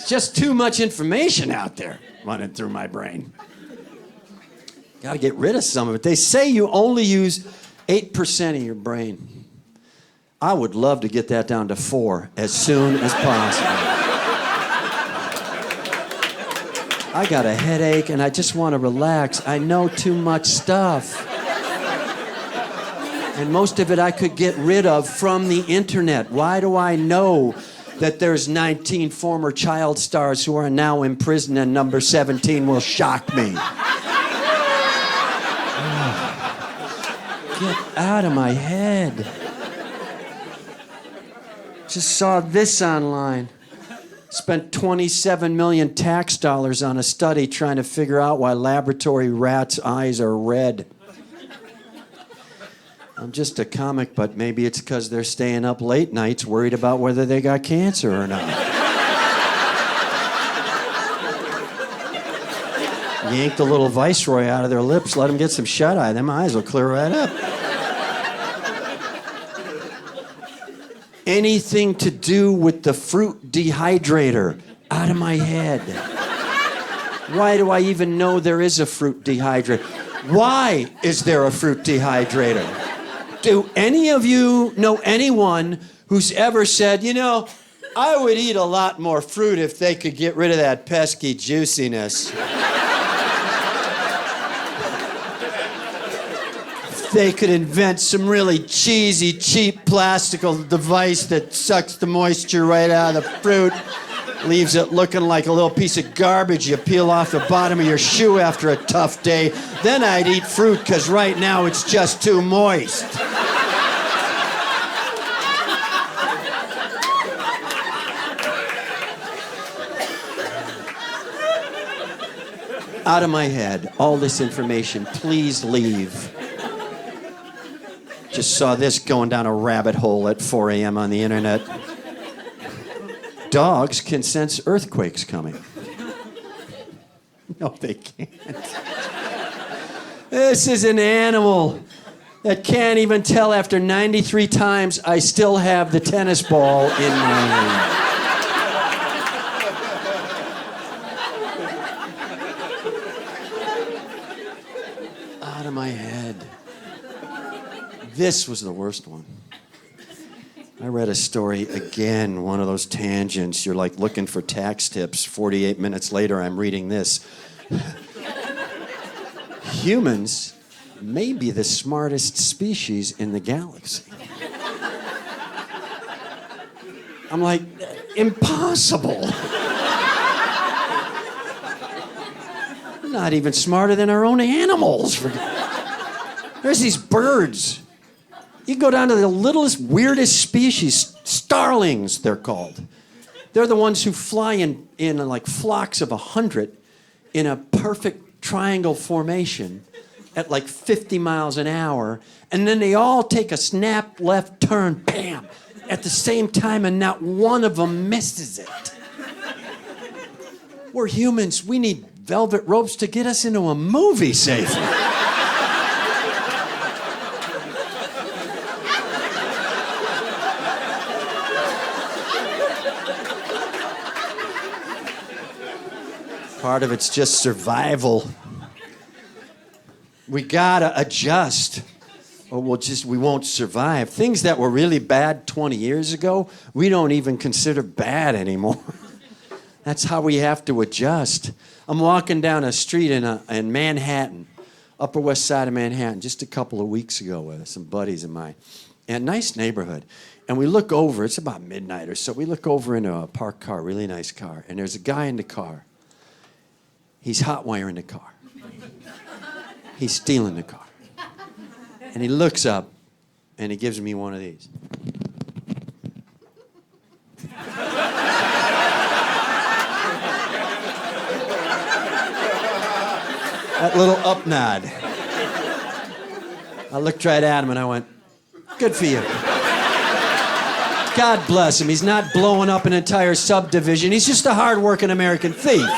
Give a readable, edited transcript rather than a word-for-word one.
just too much information out there running through my brain. Got to get rid of some of it. They say you only use 8% of your brain. I would love to get that down to 4 as soon as possible. I got a headache and I just want to relax. I know too much stuff. And most of it I could get rid of from the internet. Why do I know that there's 19 former child stars who are now in prison and number 17 will shock me? Get out of my head. Just saw this online. Spent 27 million tax dollars on a study trying to figure out why laboratory rats' eyes are red. I'm just a comic, but maybe it's because they're staying up late nights worried about whether they got cancer or not. Yank the little viceroy out of their lips, let them get some shut-eye, them eyes will clear right up. Anything to do with the fruit dehydrator, out of my head. Why do I even know there is a fruit dehydrator? Why is there a fruit dehydrator? Do any of you know anyone who's ever said, you know, I would eat a lot more fruit if they could get rid of that pesky juiciness? They could invent some really cheesy, cheap plastical device that sucks the moisture right out of the fruit, leaves it looking like a little piece of garbage you peel off the bottom of your shoe after a tough day. Then I'd eat fruit, because right now it's just too moist. Out of my head, all this information, please leave. Just saw this going down a rabbit hole at 4 a.m. on the internet. Dogs can sense earthquakes coming. No, they can't. This is an animal that can't even tell after 93 times I still have the tennis ball in my hand. Out of my head. This was the worst one. I read a story, again, one of those tangents. You're like looking for tax tips. 48 minutes later, I'm reading this. Humans may be the smartest species in the galaxy. I'm like, impossible. We're not even smarter than our own animals. There's these birds. You go down to the littlest, weirdest species, starlings, they're called. They're the ones who fly in like flocks of 100 in a perfect triangle formation at like 50 miles an hour, and then they all take a snap left turn, bam, at the same time, and not one of them misses it. We're humans. We need velvet ropes to get us into a movie safely. Part of it's just survival. We gotta adjust, or we won't survive. Things that were really bad 20 years ago, we don't even consider bad anymore. That's how we have to adjust. I'm walking down a street in Manhattan, Upper West Side of Manhattan, just a couple of weeks ago with some buddies of mine. And nice neighborhood. And we look over, it's about midnight or so, we look over into a parked car, really nice car, and there's a guy in the car. He's hot wiring the car. He's stealing the car. And he looks up and he gives me one of these. That little up nod. I looked right at him and I went, good for you. God bless him. He's not blowing up an entire subdivision. He's just a hard-working American thief.